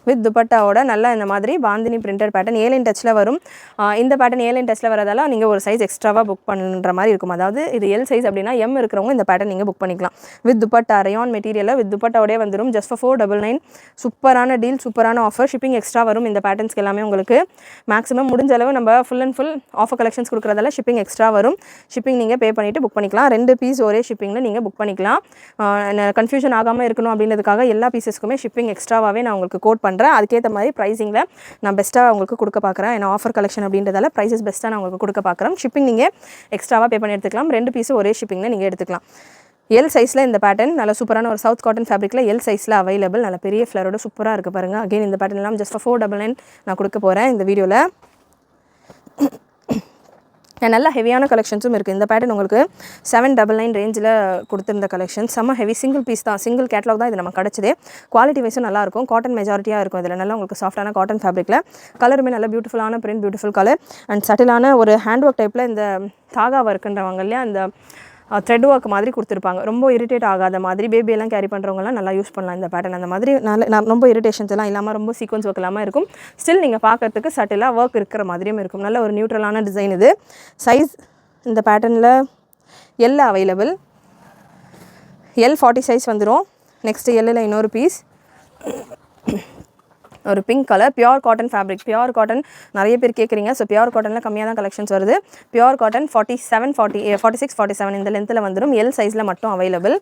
வித் துப்பட்டாவோட நல்லா இந்த மாதிரி பாந்தினி பிரிண்டட் பேட்டர்ன் ஏலைன் டச்சில் வரும். இந்த பேட்டர்ன் ஏலைன் டச்சில் வரதால நீங்கள் ஒரு சைஸ் எக்ஸ்ட்ராவாக புக் பண்ணுற மாதிரி இருக்கும். அதாவது இது எல் சைஸ் அப்படின்னா எம் இருக்கிறவங்க இந்த பேட்டர்ன் நீங்கள் புக் பண்ணிக்கலாம். வித் துப்பட்டா ரயான் மெட்டீரியலில் வித் துப்பட்டாவோடே வந்துடும். Just for 499. சூப்பரான டீல், சூப்பரான ஆஃபர். ஷிப்பிங் எக்ஸ்ட்ரா வரும் இந்த பேட்டர்ன்ஸ்க்கு எல்லாமே உங்களுக்கு. மேக்ஸிமம் முடிஞ்ச அளவு நம்ம ஃபுல் அண்ட் ஃபுல் ஆஃபர் கலெக்ஷன்ஸ் கொடுக்குறதால ஷிப்பிங் எக்ஸ்ட்ரா வரும். ஷிப்பிங் நீங்கள் பே பண்ணிவிட்டு புக் பண்ணிக்கலாம். 2 பீஸ் ஒரே ஷிப்பிங்கில் நீங்கள் புக் பண்ணிக்கலாம். கன்ஃபியூஷன் ஆகாமல் இருக்கணும் அப்படின்றதுக்காக எல்லா பீசஸ்க்குமே ஷிப்பிங் எக்ஸ்ட்ராவாகவே நான் உங்களுக்கு கோட் பண்ணுறேன். அதுக்கேற்ற மாதிரி ப்ரைஸிங்கில் நான் பெஸ்ட்டாக உங்களுக்கு கொடுக்க பார்க்குறேன். ஏன்னா ஆஃபர் கலெக்ஷன் அப்படின்றதால ப்ரைஸஸ் பெஸ்ட்டாக நான் உங்களுக்கு கொடுக்க பார்க்குறேன். ஷிப்பிங் நீங்கள் எக்ஸ்ட்ராவாக பே பண்ணி எடுத்துக்கலாம். 2 பீஸும் ஒரே ஷிப்பிங்கில் நீங்கள் எடுத்துக்கலாம். எல் சைஸில் இந்த பேட்டர்ன் நல்ல சூப்பரான ஒரு சவுத் காட்டன் ஃபேப்ரிக்கில் எல் சைஸில் அவைலபிள். நல்ல பெரிய ஃப்ளரோட சூப்பராக இருக்குது பாருங்கள். அகைன் இந்த பேட்டர்ன் எல்லாம் ஜஸ்ட் 499 நான் கொடுக்க போகிறேன் இந்த வீடியோவில். நல்ல ஹெவியான கலெக்ஷன்ஸும் இருக்குது. இந்த பேட்டர்ன் உங்களுக்கு 799 ரேஞ்சில் கொடுத்துருந்த கலெக்ஷன். செம்ம ஹெவி. சிங்கிள் பீஸ் தான், சிங்கிள் கேட்லாக் தான் இது நம்ம கிடச்சிது. குவாலிட்டி வைஸும் நல்லாயிருக்கும். காட்டன் மெஜாரிட்டியாக இருக்கும். இதில் நல்லா உங்களுக்கு சாஃப்டான காட்டன் ஃபேப்ரிக்கில். கலருமே நல்ல பியூட்டிஃபுல்லான பிரிண்ட், பியூட்டிஃபுல் கலர் அண்ட் சட்டிலான ஒரு ஹேண்ட் ஒர்க் டைப்பில் இந்த தாகா ஒர்க்குன்றவங்க இல்லையா, அந்த த்ரெட் ஒர்க் மாதிரி கொடுத்துருப்பாங்க. ரொம்ப இரிட்டேட் ஆகாத மாதிரி பேபியெல்லாம் கேரி பண்ணுறவங்கலாம் நல்லா யூஸ் பண்ணலாம் இந்த பேட்டர்ன். அந்த மாதிரி ரொம்ப இரிட்டேஷன்ஸ் எல்லாம் இல்லாமல் ரொம்ப சீக்வன்ஸ் ஒர்க் இல்லாமல் இருக்கும். ஸ்டில் நீங்கள் பார்க்கறதுக்கு சட்டிலாக ஒர்க் இருக்கிற மாதிரியும் இருக்கும். நல்ல ஒரு நியூட்ரலான டிசைன் இது. சைஸ் இந்த பேட்டர்னில் எல் அவைலபிள். எல் 40 சைஸ் வந்துடும். நெக்ஸ்ட்டு எல்லில் இன்னொரு பீஸ் ஒரு pink colour pure cotton fabric. Pure cotton நிறைய பேர் கேட்குறீங்க. ஸோ பியூர் காட்டனில் கம்மியாக தான் கலெக்ஷன்ஸ் வருது. பியூர் காட்டன் 47, 46, 47 இந்த லென்த்தில் வந்துடும். எல் சைஸில் மட்டும் அவைலபிள்.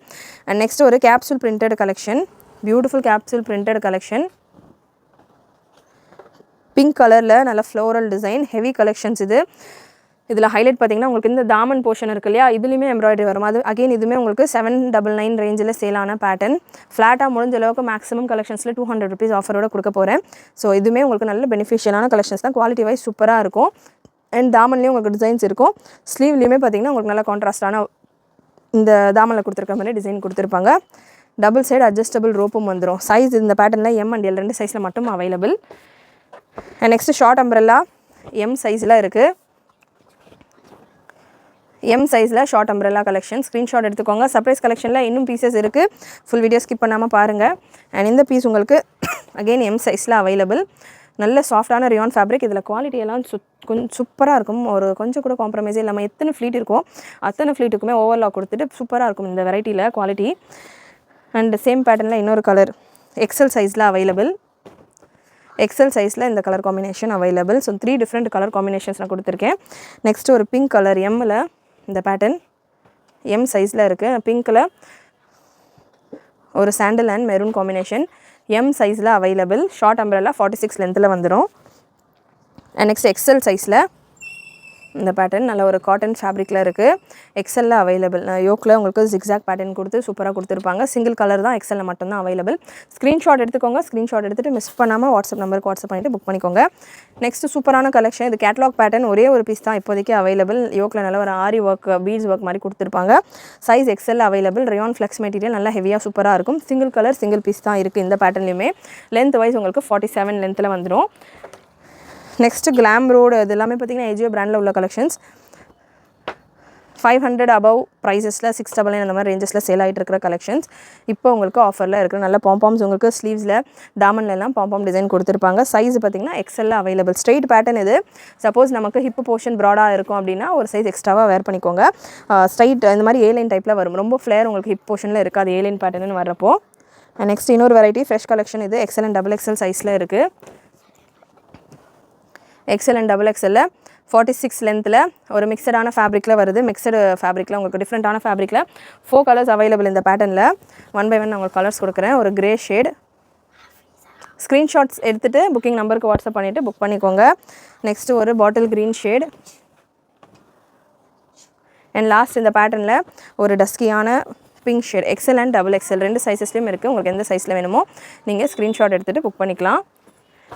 அண்ட் நெக்ஸ்ட் ஒரு capsule printed collection. Beautiful capsule printed collection. Pink கலரில் நல்ல ஃப்ளோரல் டிசைன், ஹெவி கலெக்ஷன்ஸ் இது. இதில் ஹைலைட் பார்த்தீங்கன்னா உங்களுக்கு இந்த தாமன் போர்ஷன் இருக்கு இல்லையா, இதுலேயுமே எம்ப்ராய்டரி வரும். அது அகைன் இதுவுமே உங்களுக்கு 799 ரேஞ்சில் சேலான பேட்டர்ன். ஃப்ளாட்டாக முடிஞ்ச அளவுக்கு மேக்ஸிமம் கலெக்ஷன்ஸில் 200 ருபீஸ் ஆஃபரோட கொடுக்க போகிறேன். ஸோ இதுவுமே உங்களுக்கு நல்ல பெனிஃபிஷியலான கலெக்ஷன்ஸ் தான். குவாலிட்டி வைஸ் சூப்பராக இருக்கும். அண்ட் தாமன்லேயும் உங்களுக்கு டிசைன்ஸ் இருக்கும். ஸ்லீவ்லேயுமே பார்த்தீங்கன்னா உங்களுக்கு நல்ல கான்ட்ராஸ்டான இந்த தாமனில் கொடுத்துருக்க மாதிரி டிசைன் கொடுத்துருப்பாங்க. டபுள் சைடு அட்ஜஸ்டபிள் ரோப்பும் வந்துடும். சைஸ் இந்த பேட்டர்னில் எம் அண்ட் எல் 2 சைஸில் மட்டும் available. And next short umbrella M சைஸில் இருக்குது. எம் சைஸில் ஷார்ட் அம்பரெல்லா கலெக்ஷன் ஸ்க்ரீன்ஷாட் எடுத்துக்கோங்க. சர்ப்ரைஸ் கலெக்ஷனில் இன்னும் பீசஸ் இருக்குது. ஃபுல் வீடியோ ஸ்கிப் பண்ணாமல் பாருங்கள். அண்ட் இந்த பீஸ் உங்களுக்கு அகெயின் எம் சைஸில் அவைலபிள். நல்ல சாஃப்டான ரியான் ஃபேப்ரிக். இதில் குவாலிட்டியெல்லாம் கொஞ்சம் சூப்பராக இருக்கும். ஒரு கொஞ்சம் கூட காம்ப்ரமைஸே இல்லாமல் எத்தனை ஃப்ளீட் இருக்கோ அத்தனை ஃப்ளீட்டுக்குமே ஓவர்லாக் கொடுத்துட்டு சூப்பராக இருக்கும் இந்த வெரைட்டியில் குவாலிட்டி. அண்ட் சேம் பேட்டர்னில் இன்னொரு கலர் எக்ஸல் சைஸில் அவைலபிள். எக்ஸல் சைஸில் இந்த colour combination available. So 3 different colour combinations நான் கொடுத்துருக்கேன். நெக்ஸ்ட்டு ஒரு பிங்க் கலர் எம்மில் இந்த பேட்டர்ன் எம் சைஸில் இருக்குது. பிங்க்கில் ஒரு சாண்டில் அண்ட் மெரூன் காம்பினேஷன் எம் சைஸில் அவைலபிள். ஷார்ட் அம்பரெல்லா 46 லென்த்தில் வந்துடும். அண்ட் நெக்ஸ்ட் எக்ஸல் சைஸில் இந்த பேட்டர்ன் நல்ல ஒரு காட்டன் ஃபேப்ரிக்கில் இருக்குது. எக்ஸலில் அவைலபிள். யோக்கில் உங்களுக்கு ஜிக்ஸாக் பேட்டர்ன் கொடுத்து சூப்பராக கொடுத்துருப்பாங்க. சிங்கிள் கலர் தான், எக்ஸலில் மட்டும்தான் அவைலபிள். ஸ்க்ரீன்ஷாட் எடுத்துக்கோங்க. ஸ்க்ரீன்ஷாட் எடுத்துகிட்டு மிஸ் பண்ணாமல் வாட்ஸ்அப் நம்பருக்கு வாட்ஸ்அப் பண்ணிவிட்டு புக் பண்ணிக்கோங்க. நெக்ஸ்ட்டு சூப்பரான கலெக்ஷன். இது கேட்லாக் பேட்டர்ன் ஒரே ஒரு பீஸ் தான் இப்போதைக்கு அவைலபிள். யோக்கில் நல்ல ஒரு ஆரி ஒர்க் பீட்ஸ் ஒர்க் மாதிரி கொடுத்துருப்பாங்க. Size XL available. Rayon flex material நல்லா ஹெவியாக சூப்பராக இருக்கும். சிங்கிள் கலர் சிங்கிள் பீஸ் தான் இருக்குது இந்த பேட்டர்ன்லையுமே. லென்த் வைஸ் உங்களுக்கு 47 லென்த்தில் வந்துடும். நெக்ஸ்ட்டு கிளாம் ரோடு இது எல்லாமே பார்த்திங்கன்னா ஏஜியோ பிராண்டில் உள்ள கலெக்ஷன்ஸ். 500 அபவ் ப்ரைஸஸில் 699 அந்த மாதிரி ரேஞ்சஸில் சேல் ஆகிட்டு இருக்கிற கலெக்ஷன்ஸ் இப்போ உங்களுக்கு ஆஃபரில் இருக்குது. நல்ல பாம்பாம்ஸ் உங்களுக்கு ஸ்லீவ்ஸில் தாமன்லாம் பாம்பாம் டிசைன் கொடுத்துருப்பாங்க. சைஸ் பார்த்திங்கன்னா எக்ஸலில் அவைலபிள். ஸ்ட்ரெயிட் பேட்டர்ன் இது. சப்போஸ் நமக்கு ஹிப் போர்ஷன் ப்ராடாக இருக்கும் அப்படின்னா ஒரு சைஸ் எக்ஸ்ட்ராவாக வேர் பண்ணிக்கோங்க. ஸ்ட்ரைட் இந்த மாதிரி ஏலைன் டைப்பில் வரும். ரொம்ப ஃப்ளேர் உங்களுக்கு ஹிப் போர்ஷனில் இருக்காது ஏலைன் பேட்டர்னு வர்றப்போ. நெக்ஸ்ட் இன்னொரு வெரைட்டி ஃப்ரெஷ் கலெக்ஷன். இது எக்ஸல் அண்ட் டபுள் எக்ஸல் சைஸில் இருக்குது. எக்ஸல் அண்ட் டபுள் எக்ஸலில் 46 லென்த்தில் ஒரு மிக்சடான ஃபேப்ரிக்கில் வருது. மிக்சடு ஃபேப்ரிக்கில் உங்களுக்கு டிஃப்ரெண்ட்டான ஃபேப்ரிக்கில் 4 கலர்ஸ் அவைலபிள் இந்த பேட்டர்னில். 1 by 1 நான் உங்களுக்கு கலர்ஸ் கொடுக்குறேன். ஒரு கிரே ஷேட். ஸ்க்ரீன்ஷாட்ஸ் எடுத்துகிட்டு புக்கிங் நம்பருக்கு வாட்ஸ்அப் பண்ணிவிட்டு புக் பண்ணிக்கோங்க. நெக்ஸ்ட்டு ஒரு bottle green shade. And last இந்த பேட்டர்னில் ஒரு டஸ்கியான pink shade. XL and double XL 2 சைஸஸ்லேயும் இருக்குது. உங்களுக்கு எந்த சைஸில் வேணுமோ நீங்கள் ஸ்க்ரீன்ஷாட் எடுத்துகிட்டு புக் பண்ணிக்கலாம்.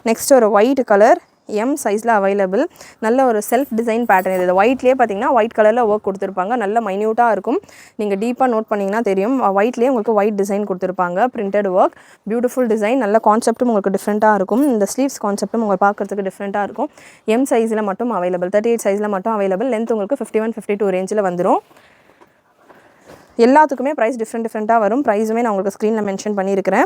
நெக்ஸ்ட் ஒரு ஒயிட் கலர் எம் சைஸில் அவைலபிள். நல்ல ஒரு செல்ஃப் டிசைன் பேட்டர்ன் இது. ஒயிட்லேயே பார்த்தீங்கன்னா ஒயிட் கலரில் ஒர்க் கொடுத்துருப்பாங்க. நல்ல மைன்யூட்டாக இருக்கும். நீங்கள் டீப்பாக நோட் பண்ணிங்கன்னா தெரியும். ஒயிட்லேயே உங்களுக்கு ஒயிட் டிசைன் கொடுத்துருப்பாங்க. Printed work, beautiful design. நல்ல கான்செப்ட்டும் உங்களுக்கு டிஃப்ரெண்ட்டாக இருக்கும். இந்த ஸ்லீவ்ஸ் கான்செப்ட்டும் உங்களுக்கு பார்க்குறதுக்கு டிஃப்ரெண்ட்டாக இருக்கும். எம் சைஸில் மட்டும் அவைலபிள். 38 சைஸில் மட்டும் அவைலபிள். லென்த் உங்களுக்கு 51-52 ரேஞ்சில் வந்துடும். எல்லாத்துக்குமே ப்ரைஸ் டிஃப்ரெண்ட்டாக வரும். ப்ரைஸுமே நான் உங்களுக்கு ஸ்க்ரீனில் மென்ஷன் பண்ணியிருக்கிறேன்.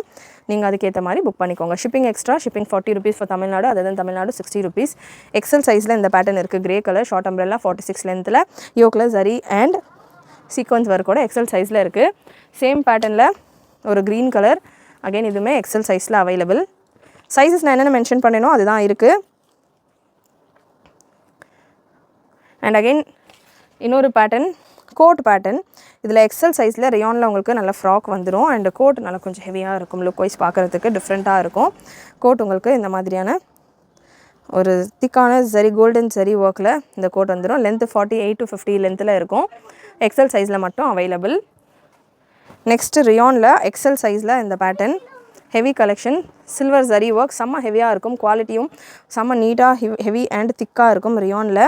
நீங்கள் அதுக்கேற்ற மாதிரி புக் பண்ணிக்கோங்க. Shipping extra. Shipping 40 rupees for Tamil Nadu. Other Tamil Nadu 60 rupees. XL சைஸில் இந்த பேட்டர்ன் இருக்குது. கிரே கலர் ஷார்ட் அம்பரெல்லா 46 லென்த்தில் யோக்கில் ஜரி அண்ட் சீக்வன்ஸ் ஒர்க்கோட எக்ஸல் சைஸில் இருக்குது. சேம் பேட்டர்னில் ஒரு க்ரீன் கலர். அகைன் இதுவுமே எக்ஸல் சைஸில் அவைலபிள். சைஸஸ் நான் என்னென்ன மென்ஷன் பண்ணேனோ அதுதான் இருக்குது. அண்ட் அகைன் இன்னொரு பேட்டர்ன் கோட் பேட்டர்ன். இதில் எக்ஸல் சைஸில் ரயானில் உங்களுக்கு நல்ல ஃப்ராக் வந்துடும். அண்ட் கோட் நல்லா கொஞ்சம் ஹெவியாக இருக்கும். லுக் வைஸ் பார்க்குறதுக்கு டிஃப்ரெண்ட்டாக இருக்கும். கோட் உங்களுக்கு இந்த மாதிரியான ஒரு திக்கான ஜரி கோல்டன் ஜரி ஒர்க்கில் இந்த கோட் வந்துடும். லென்த்து 48-50 லென்த்தில் இருக்கும். எக்ஸல் சைஸில் மட்டும் அவைலபிள். நெக்ஸ்ட்டு ரயானில் எக்ஸல் சைஸில் இந்த pattern heavy collection. Silver zari work செம்ம ஹெவியாக இருக்கும். குவாலிட்டியும் செம்ம நீட்டாக ஹெவி அண்ட் திக்காக இருக்கும். ரயானில்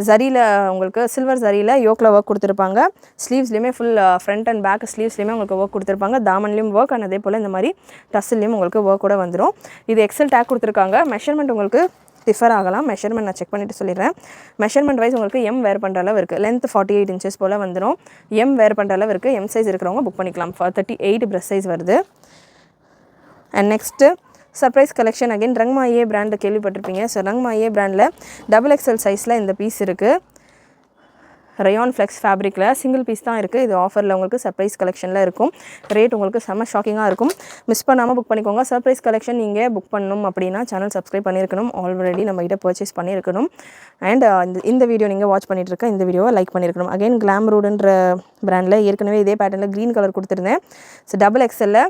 ஜரியில் உங்களுக்கு சில்வர் ஜரியில் யோக்கில் ஒர்க் கொடுத்துருப்பாங்க. ஸ்லீவ்ஸ்லேயுமே ஃபுல் ஃப்ரண்ட் அண்ட் பேக் ஸ்லீவ்ஸ்லேயுமே உங்களுக்கு ஒர்க் கொடுத்துருப்பாங்க. தாமன்லேயும் ஒர்க் அண்ட் அதே போல் இந்த மாதிரி டஸ்ஸிலையும் உங்களுக்கு ஒர்க் கூட வந்துடும். இது எக்ஸல் டேக் கொடுத்துருக்காங்க. மெஷர்மெண்ட் உங்களுக்கு டிஃபர் ஆகலாம். மெஷர்மெண்ட் நான் செக் பண்ணிவிட்டு சொல்லிடுறேன். மெஷர்மெண்ட் வைஸ் உங்களுக்கு எம் வேர் பண்ணுற அளவு இருக்குது. லென்த் 48 inches போல் வந்துடும். எம் வேர் பண்ணுற அளவு இருக்குது. எம் சைஸ் இருக்கிறவங்க புக் பண்ணிக்கலாம். 38 பிரஸ் சைஸ் வருது. And next surprise collection. Again Rangmaye brand கேள்விப்பட்டிருப்பீங்க. ஸோ ரங்மாயே பிராண்டில் டபுள் எக்ஸல் சைஸில் இந்த பீஸ் இருக்குது. ரயான் ஃப்ளெக்ஸ் ஃபேப்ரிக்கில் சிங்கிள் பீஸ் தான் இருக்குது. இது ஆஃபரில் உங்களுக்கு சர்ப்ரைஸ் கலெக்ஷனில் இருக்கும். ரேட் உங்களுக்கு செம்ம ஷாக்கிங்காக இருக்கும். மிஸ் பண்ணாமல் புக் பண்ணிக்கோங்க. சர்ப்ரைஸ் கலெக்ஷன் நீங்கள் புக் பண்ணணும் அப்படின்னா சேனல் சப்ஸ்கிரைப் பண்ணியிருக்கணும். ஆல்ரெடி நம்மகிட்ட பர்ச்சேஸ் பண்ணியிருக்கணும். அண்ட் இந்த வீடியோ நீங்கள் வாட்ச் பண்ணிட்டு இருக்க இந்த வீடியோவை லைக் பண்ணியிருக்கணும். அகைன் கிளாம் ரோடுன்ற பிராண்டில் ஏற்கனவே இதே பேட்டர்னில் க்ரீன் கலர் கொடுத்துருந்தேன். ஸோ டபுள் எக்ஸலில்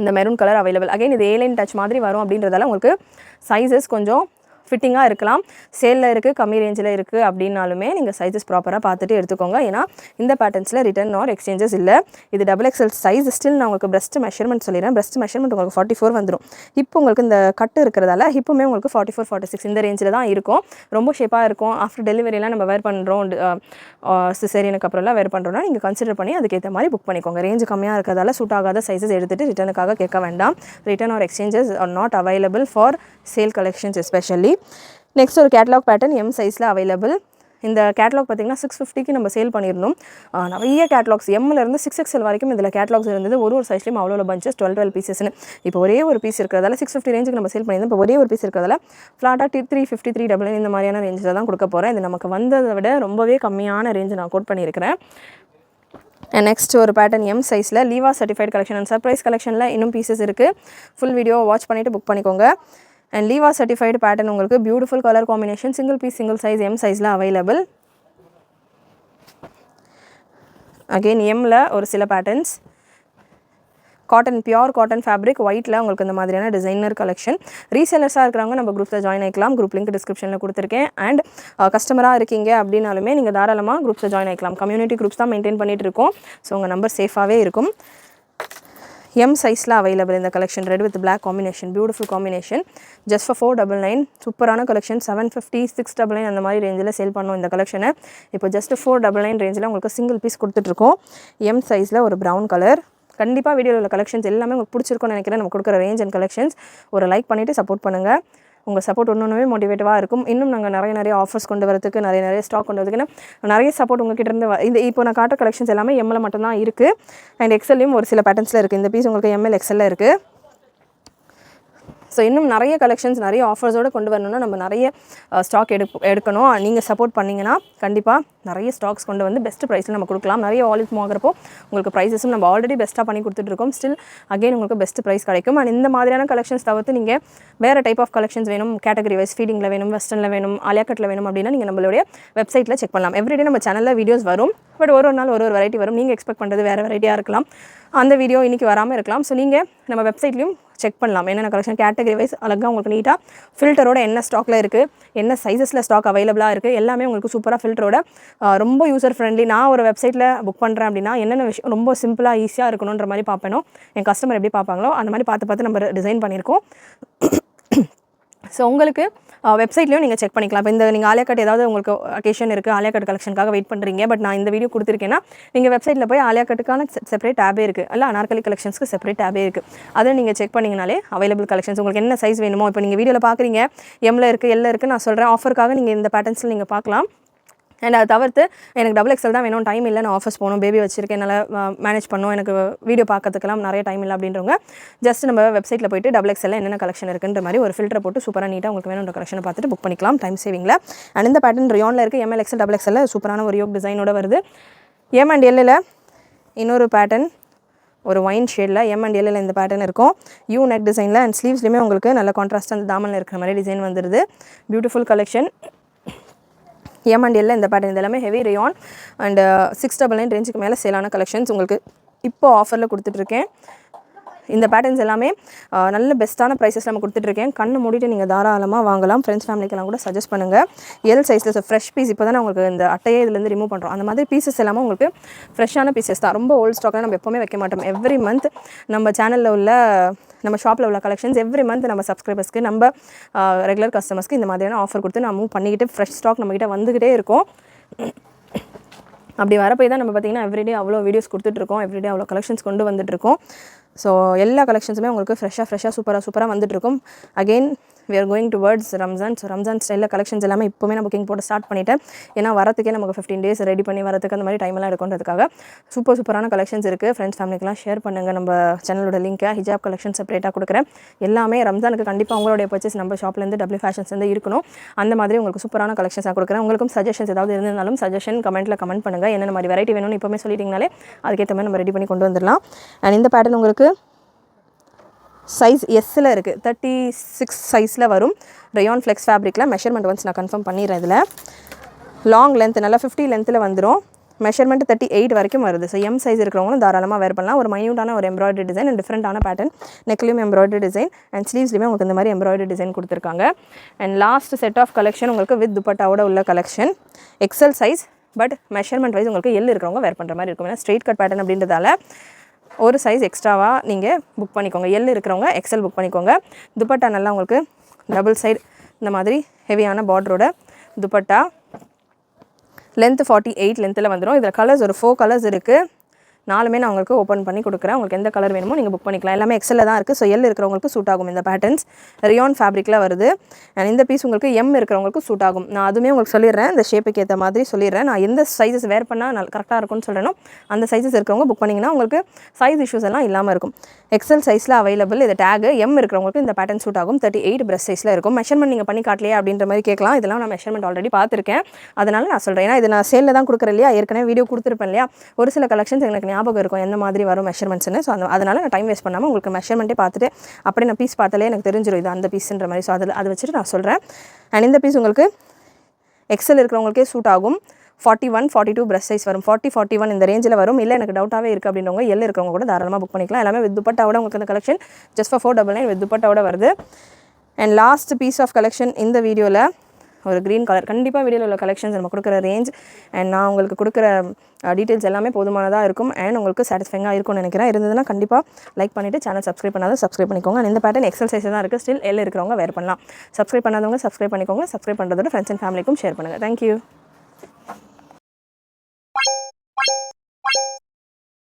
இந்த மெரூன் கலர் அவைலபிள். அகைன் இது ஏலைன் டச் மாதிரி வரும் அப்படின்றதால உங்களுக்கு சைஸஸ் கொஞ்சம் ஃபிட்டிங்காக இருக்கலாம். சேலில் இருக்குது, கம்மி ரேஞ்சில் இருக்குது அப்படின்னாலுமே நீங்கள் சைஸஸ் ப்ராப்பராக பார்த்துட்டு எடுத்துக்கோங்க. ஏன்னா இந்த பேட்டர்ன்ஸில் ரிட்டர்ன் ஆர் எக்ஸ்சேஞ்சஸ் இல்லை. இது XXL சைஸ். ஸ்டில் நான் உங்களுக்கு breast மெஷர்மெண்ட் சொல்லிடுறேன். breast மெஷர்மெண்ட் உங்களுக்கு 44 வந்துடும். ஹிப் உங்களுக்கு இந்த கட்டு இருக்கிறதால ஹிப்புமே உங்களுக்கு 44, 46 இந்த ரேஞ்சில் தான் இருக்கும். ரொம்ப ஷேப்பாக இருக்கும். ஆஃப்டர் டெலிவரிலாம் நம்ம வேர் பண்ணுறோம், சிசேரியனுக்கு அப்புறம்லாம் வேர் பண்ணுறோன்னா நீங்கள் கன்சிடர் பண்ணி அதுக்கேற்ற மாதிரி புக் பண்ணிக்கோங்க. ரேஞ்சு கம்மியாக இருக்கிறதால சூட் ஆகாத சைஸஸ் எடுத்துகிட்டு ரிட்டனுக்காக கேட்க வேண்டாம். Return or exchanges are not available for sale collections especially. Next ஒரு கேட்லாக் பேட்டர்ன் எம் சைஸில் அவைலபிள். இந்த கேட்லாக் பார்த்திங்கன்னா 650க்கு நம்ம சேல் பண்ணியிருந்தோம். நிறைய கேட்லாக்ஸ் எம்மிலேருந்து 6XL வரைக்கும் இதில் கேட்லாக்ஸ் இருந்தது. ஒரு சைஸ்லேயும் அவ்வளோ பஞ்சஸ் 12 பீசஸ்னு. இப்போ ஒரே ஒரு பீஸ் இருக்கிறதால 650 ரேஞ்சுக்கு நம்ம சேல் பண்ணியிருந்தோம். இப்போ ஒரே ஒரு பீஸ் இருக்கிறதால ஃப்ளாட்டாக 350, 399 இந்த மாதிரியான ரேஞ்சில் தான் கொடுக்க போகிறேன். இது நமக்கு வந்ததை விட ரொம்பவே கம்மியான ரேஞ்சு நான் கோட் பண்ணியிருக்கிறேன். அண்ட் நெக்ஸ்ட் ஒரு பேட்டர்ன் எம் சைஸில் லீவா சர்டிஃபைட் கலெக்ஷன் அண்ட் சர்ப்ரைஸ் கலெக்ஷனில் இன்னும் பீசஸ் இருக்குது. ஃபுல் வீடியோ வாட்ச் பண்ணிவிட்டு புக் பண்ணிக்கோங்க. அண்ட் லீவா சர்டிஃபைடு பேட்டர்ன் உங்களுக்கு beautiful colour combination, single piece single size M சைஸில் அவைலபிள். அகெயின் எம்மில் ஒரு சில patterns cotton, pure cotton fabric ஒயிட்டில் உங்களுக்கு இந்த மாதிரியான டிசைனர் கலெக்ஷன். ரீசெல்லர்ஸாக இருக்கிறவங்க நம்ம குரூப்பில் ஜாயின் ஆகிக்கலாம். குரூப் லிங்க் டிஸ்கிரிப்ஷனில் கொடுத்துருக்கேன். அண்ட் கஸ்டமராக இருக்கீங்க அப்படின்னாலுமே நீங்கள் தாராளமாக குரூப்ஸில் ஜாயின் ஆகிக்கலாம். கம்யூனிட்டி குரூப்ஸ் தான் மெயின்டைன் பண்ணிகிட்டு இருக்கோம். ஸோ உங்கள் நம்பர் சேஃபாகவே இருக்கும். எம் சைஸில் அவைலபிள் இந்த collection. Red with black combination, beautiful combination. Just for 499. சூப்பரான கலெக்ஷன். 750, 699 அந்த மாதிரி ரேஞ்சில் சேல் பண்ணோம் இந்த கலெக்ஷனை. இப்போ ஜஸ்ட் 499 ரேஞ்சில் உங்களுக்கு சிங்கிள் பீஸ் கொடுத்துட்ருக்கோம். எம் சைஸில் ஒரு ப்ரௌன் கலர். கண்டிப்பாக வீடியோவில் உள்ள கலெக்ஷன்ஸ் எல்லாமே உங்களுக்கு பிடிச்சிருக்கும்னு நினைக்கிறேன். நம்ம கொடுக்குற ரேஞ்ச் அண்ட் கலெக்ஷன்ஸ் ஒரு லைக் பண்ணிவிட்டு சப்போர்ட் பண்ணுங்கள். உங்கள் சப்போர்ட் ஒன்றுமே மோட்டிவேட்டிவாக இருக்கும். இன்னும் நாங்கள் நிறைய ஆஃபர்ஸ் கொண்டு வரதுக்கு, நிறைய ஸ்டாக் கொண்டு வரதுக்கு நிறைய சப்போர்ட் உங்கள் கிட்டேருந்து இந்த இப்போ நான் காட்டுற கலெக்ஷன்ஸ் எல்லாமே எம்மில் மட்டும்தான் இருக்குது. அண்ட் எக்ஸல்லையும் ஒரு சில பேட்டர்ன்ஸில் இருக்குது. இந்த பீஸ் உங்களுக்கு எம்எல் எக்ஸலில் இருக்குது. ஸோ இன்னும் நிறைய கலெக்ஷன்ஸ், நிறைய ஆஃபர்ஸோடு கொண்டு வரணும்னா நம்ம நிறைய ஸ்டாக் எடுக்கணும். நீங்கள் சப்போர்ட் பண்ணிங்கன்னா கண்டிப்பாக நிறைய ஸ்டாக்ஸ் கொண்டு வந்து பெஸ்ட் ப்ரைஸில் நம்ம கொடுக்கலாம். நிறைய வால்யூம் வாங்குறப்போ உங்களுக்கு ப்ரைஸஸும் நம்ம ஆல்ரெடி பெஸ்ட்டாக பண்ணி கொடுத்துட்ருக்கோம். ஸ்டில் அகைன் உங்களுக்கு பெஸ்ட் ப்ரைஸ் கிடைக்கும். அண்ட் இந்த மாதிரியான கலெக்ஷன்ஸ் தவிர்த்து நீங்கள் வேறு டைப் ஆஃப் கலெக்ஷன்ஸ் வேணும், கேட்டகரி வைஸ் ஃபீடிங்கில் வேணும், வெஸ்டர்னில் வேணும், ஆலியாக்கட்டில் வேணும் அப்படின்னா நீங்கள் நம்மளுடைய வெப்சைட்டில் செக் பண்ணலாம். எவ்ரிடே நம்ம சேனலில் வீடியோஸ் வரும். பட் ஒரு நாள் ஒரு வெரைட்டி வரும். நீங்கள் எக்ஸ்பெக்ட் பண்ணுறது வேறு வெரைட்டியாக இருக்கலாம். அந்த வீடியோ இன்றைக்கி வராமல் இருக்கலாம். ஸோ நீங்கள் நம்ம வெப்சைட்லையும் செக் பண்ணலாம். என்னென்ன கலெக்ஷன் கேட்டகரி வைஸ் அழகாக உங்களுக்கு நீட்டாக ஃபில்டரோட என்ன ஸ்டாக்கில் இருக்குது, என்ன சைஸஸில் ஸ்டாக் அவைலபிளாக இருக்குது, எல்லாமே உங்களுக்கு சூப்பராக ஃபில்டரோட ரொம்ப யூசர் ஃப்ரெண்ட்லி. நான் ஒரு வெப்சைட்டில் புக் பண்ணுறேன் அப்படின்னா என்னென்ன விஷயம் ரொம்ப சிம்பிளாக ஈஸியாக இருக்கணுன்ற மாதிரி பார்ப்பேனோ, என் கஸ்டமர் எப்படி பார்ப்பாங்களோ அந்த மாதிரி பார்த்து நம்ம டிசைன் பண்ணியிருக்கோம். ஸோ உங்களுக்கு வெப்சைட்லையும் நீங்கள் செக் பண்ணிக்கலாம். இப்போ இந்த நீங்கள் ஆலியாக்கட் ஏதாவது உங்களுக்கு அக்கேஷன் இருக்குது, ஆலியாக்கட் கலெக்ஷனுக்காக வெயிட் பண்ணுறீங்க, பட் நான் இந்த வீடியோ கொடுத்துருக்கேன்னா நீங்கள் வெப்சைட்டில் போய் ஆலியாக்கட்டுக்கான செப்பரேட் டேபே இருக்குது, இல்லை அனார்கலி கலெக்ஷன்ஸ்க்கு செப்பரேட் டேபே இருக்குது. அதை நீங்கள் செக் பண்ணிங்கனாலே அவைலபிள் கலெக்ஷன்ஸ் உங்களுக்கு என்ன சைஸ் வேணுமோ, இப்போ நீங்கள் வீடியோவில் பார்க்குறீங்க எம்மில் இருக்குது, எல்ல இருக்குது, நான் சொல்கிறேன் ஆஃபருக்காக நீங்கள் இந்த பேட்டர்ன்ஸில் நீங்கள் பார்க்கலாம். அண்ட் அதை தவிர்த்து எனக்கு XXL தான் வேணும், டைம் இல்லை, நான் ஆஃபீஸ் போகணும், பேபி வச்சுருக்கேன், என்னால் மேனேஜ் பண்ணணும், எனக்கு வீடியோ பார்க்கறதுக்கெல்லாம் நிறைய டைம் இல்லை அப்படின்றவங்க ஜஸ்ட் நம்ம வெப்சைட்டில் போய்ட்டு XXL என்னென்ன கலெக்ஷன் இருக்குன்ற மாதிரி ஒரு ஃபில்டர் போட்டு சூப்பராக நீட்டாக உங்களுக்கு வேணுன்ற கலெக்ஷனை பார்த்துட்டு புக் பண்ணிக்கலாம் டைம் சேவிங்கில். அண்ட் இந்த பேட்டர்ன் ரியானில் இருக்குது. ML XL XXL சூப்பரான ஒரு யோக் டிசைனோட வருது. M and Lல இன்னொரு பேட்டர்ன் ஒரு ஒயின் ஷேடில் M and Lல இந்த பேட்டர்ன் இருக்கும். யூ நெக் டிசைனில் அண்ட் ஸ்லீவ்ஸ்லையுமே உங்களுக்கு நல்ல கான்ட்ராஸ்ட் அந்த தாமனில் இருக்கிற மாதிரி டிசைன் வந்துடுது. Beautiful collection. M and L இந்த பேட்டர்ன் இதெல்லாமே ஹெவி ரேயான் அண்ட் 699 ரேஞ்சுக்கு மேலே சேலான கலெக்ஷன்ஸ் உங்களுக்கு இப்போ ஆஃபரில் கொடுத்துட்ருக்கேன். இந்த பேட்டர்ன்ஸ் எல்லாமே நல்ல பெஸ்ட்டான ப்ரைஸஸ் நம்ம கொடுத்துட்ருக்கேன். கண்ணு மூடிட்டு நீங்கள் தாராளமாக வாங்கலாம். ஃப்ரெண்ட்ஸ் ஃபேமிலிக்கெல்லாம் கூட சஜஸ்ட் பண்ணுங்கள். எல் சைஸில் ஃப்ரெஷ் பீஸ் இப்போ தான் உங்களுக்கு இந்த அட்டையே இதுலேருந்து ரிமூவ் பண்ணுறோம். அந்த மாதிரி பீசஸ் எல்லாமே உங்களுக்கு ஃப்ரெஷ்ஷான பீசஸ் தான். ரொம்ப ஓல்ட் ஸ்டாக்லாம் நம்ம எப்போவுமே வைக்க மாட்டோம். எவ்ரி மந்த் நம்ம சேனலில் உள்ள நம்ம ஷாப்பில் உள்ள கலெக்ஷன்ஸ் எவ்ரி மந்த் நம்ம சப்ஸ்கிரைபர்ஸ்க்கு நம்ம ரெகுலர் கஸ்டமர்ஸ்க்கு இந்த மாதிரியான ஆஃபர் கொடுத்து நான் மூவ் பண்ணிக்கிட்டு ஃப்ரெஷ் ஸ்டாக் நம்மகிட்ட வந்துக்கிட்டே இருக்கும். அப்படி வரப்போய் தான் நம்ம பார்த்திங்கன்னா எவ்ரிடே அவ்வளோ வீடியோஸ் கொடுத்துட்ருக்கோம், எவ்ரிடே அவ்வளோ கலெக்ஷன்ஸ் கொண்டு வந்துட்டுருக்கோம். ஸோ எல்லா கலெக்ஷன்ஸுமே உங்களுக்கு ஃப்ரெஷ்ஷாக சூப்பராக வந்துட்டுருக்கும். Again we are going towards Ramzan. So Ramzan ஸ்டைலில் கலெக்ஷன்ஸ் எல்லாமே இப்போவே நான் புக்கிங் போட்டு ஸ்டார்ட் பண்ணிட்டேன். ஏன்னா வரத்துக்கே நமக்கு 15 days ரெடி பண்ணி வரதுக்கு அந்த மாதிரி டைமெல்லாம் எடுக்கிறதுக்காக சூப்பரான கலெக்ஷன்ஸ் இருக்குது. ஃப்ரெண்ட்ஸ் ஃபேமிலிக்கெலாம் ஷேர் பண்ணுங்கள். நம்ம சேனலோட லிங்க்கை ஹிஜாப் கலெக்ஷன் செப்பரேட்டாக கொடுக்குறேன். எல்லாமே ரம்ஜானுக்கு கண்டிப்பாக உங்களுடைய பர்ச்சேஸ் நம்ம ஷாப்லேருந்து W ஃபேஷன்ஸ்லேருந்து இருக்கணும். அந்த மாதிரி உங்களுக்கு சூப்பரான கலெக்ஷன்ஸாக கொடுக்குறேன். உங்களுக்கும் சஜஷன்ஸ் ஏதாவது இருந்தாலும் சஜஷன் கமெண்ட்டில் கமெண்ட் பண்ணுங்கள். என்னென்ன மாதிரி வெரைட்டி வேணும்னு இப்போமே சொல்லிட்டிங்கனாலே அதுக்கேற்ற மாதிரி நம்ம ரெடி பண்ணி கொண்டு வந்துடலாம். அண்ட் இந்த பேட்டர்ன் உங்களுக்கு சைஸ் எஸ்ஸில் இருக்குது. 36 சைஸில் வரும். ரயான் ஃப்ளெக்ஸ் ஃபேப்ரிக்கில் மெஷர்மெண்ட் ஒன்ஸ் நான் கன்ஃபார்ம் பண்ணிடுறேன். இதில் லாங் லென்த் நல்லா 50 லென்த்தில் வந்துடும். மெஷர்மெண்ட் 38 வரைக்கும் வருது. ஸோ எம் சைஸ் இருக்கிறவங்களும் தாராளமாக வேர் பண்ணலாம். ஒரு மைன்யூட்டான ஒரு எம்ப்ராய்டரி டிசைன் அண்ட் டிஃப்ரெண்டான பேட்டர்ன். நெக்லையும் எம்ப்ராய்டரி டிசைன் அண்ட் ஸ்லீவ்ஸ்லையுமே உங்களுக்கு இந்த மாதிரி எம்ப்ராய்டரி டிசைன் கொடுத்துருக்காங்க. And last set of collection உங்களுக்கு வித் துப்பட்டாவோட உள்ள collection. XL size, but measurement wise உங்களுக்கு எல் இருக்கிறவங்க வேர் பண்ணுற மாதிரி இருக்கும். ஏன்னா ஸ்ட்ரெயிட் கட் பேட்டர்ன் அப்படின்றதால ஒரு சைஸ் எக்ஸ்ட்ராவாக நீங்கள் புக் பண்ணிக்கோங்க. எல் இருக்கிறவங்க எக்ஸல் புக் பண்ணிக்கோங்க. துப்பட்டா நல்லா உங்களுக்கு டபுள் சைடு இந்த மாதிரி ஹெவியான பார்டரோட துப்பட்டா. லென்த் 48 லென்த்தில் வந்துடும். இதில் கலர்ஸ் ஒரு 4 கலர்ஸ் இருக்குது. 4மே நான் உங்களுக்கு ஓப்பன் பண்ணி கொடுக்குறேன். உங்களுக்கு எந்த கலர் வேணுமோ நீங்கள் புக் பண்ணிக்கலாம். எல்லாமே எக்ஸலில் தான் இருக்குது. ஸோ எல் இருக்கிறவங்களுக்கு சூட் ஆகும் இந்த பேட்டர்ன்ஸ். ரியான் ஃபேப்ரிக்கில் வருது. அண்ட் இந்த பீஸ் உங்களுக்கு எம் இருக்கிறவங்களுக்கு சூட் ஆகும். நான் அதுவுமே உங்களுக்கு சொல்லிடுறேன். இந்த ஷேப்புக்கு ஏற்ற மாதிரி சொல்லிடுறேன். நான் எந்த சைஸஸ் வேர் பண்ணால் கரெக்டாக இருக்கும்னு சொல்கிறேனோ அந்த சைஸஸ் இருக்கிறவங்க புக் பண்ணிங்கன்னா உங்களுக்கு சைஸ் இஷ்யூஸ் எல்லாம் இல்லாமல் இருக்கும். எக்ஸல் சைஸில் அவைலபிள். இது டேக் எம் இருக்கிறவங்களுக்கு இந்த பேட்டர்ன் சூட் ஆகும். 38 பிரஸ்ட் சைஸில் இருக்கும். மெஷர்மெண்ட் நீங்கள் பண்ணி காட்டலையே அப்படின்ற மாதிரி கேட்கலாம். இதெல்லாம் நான் மெஷர்மெண்ட் ஆல்ரெடி பார்த்துருக்கேன். அதனால் நான் சொல்கிறேன். ஏன்னா இது நான் சேலில் தான் கொடுக்குறேன் இல்லையா, ஏற்கனவே வீடியோ கொடுத்துருப்பேன் இல்லையா. ஒரு சில கலெக்ஷன்ஸ் எனக்கு ஞாபகம் இருக்கும் எந்த மாதிரி வரும் மெஷர்மெண்ட்ஸ்னு. ஸோ அதனால் நான் டைம் வேஸ்ட் பண்ணாமல் உங்களுக்கு மெஷர்மெண்ட்டே பார்த்துட்டு அப்படியே நான் பீஸ் பார்த்தாலே எனக்கு தெரிஞ்சிடும் இது அந்த பீஸ்ன்ற மாதிரி. ஸோ அதை வச்சுட்டு நான் சொல்கிறேன். அண்ட் இந்த பீஸ் உங்களுக்கு எக்ஸல் இருக்கிறவங்களுக்கே சூட் ஆகும். 41, 42 பிரஸ்ட் சைஸ் வரும். 40, 41 இந்த ரேஞ்சில் வரும். இல்லை எனக்கு டவுட்டாகவே இருக்குது அப்படின்றவங்க எல் இருக்கிறவங்க கூட தாராளமாக புக் பண்ணிக்கலாம். எல்லாமே வித் துப்பட்டாவோட உங்களுக்கு இந்த கலெக்ஷன் ஜஸ்ட் ஃபார் 499 வித் துப்பட்டாவோட வருது. And last piece of collection இந்த வீடியோவில் ஒரு க்ரீன் கலர். கண்டிப்பாக வீடியோவில் உள்ள கலெக்ஷன்ஸ் நம்ம கொடுக்குற ரேஞ்ச் அண்ட் நான் உங்களுக்கு கொடுக்குற டீட்டெயில்ஸ் எல்லாமே போதுமானதாக இருக்கும். அண்ட் உங்களுக்கு சாட்டிஸ்ஃபைங்காக இருக்கும்னு நினைக்கிறேன். இருந்ததுன்னா கண்டிப்பாக லைக் பண்ணிவிட்டு சேனல் சப்ஸ்கிரைப் பண்ணாத சப்ஸ்கிரைப் பண்ணிக்கோங்க. அண்ட் இந்த பேட்டர்ன் எக்ஸல் சைஸ் தான் இருக்குது. ஸ்டில் எல் இருக்கிறவங்க வேர் பண்ணலாம். சப்ஸ்கிரைப் பண்ணாதவங்க சப்ஸ்கிரைப் பண்ணிக்கோங்க. சப்ஸ்கிரைப் பண்ணுறதோட ஃப்ரெண்ட்ஸ் அண்ட் ஃபேமிலிக்கும் ஷேர் பண்ணுங்கள். தேங்க்யூ.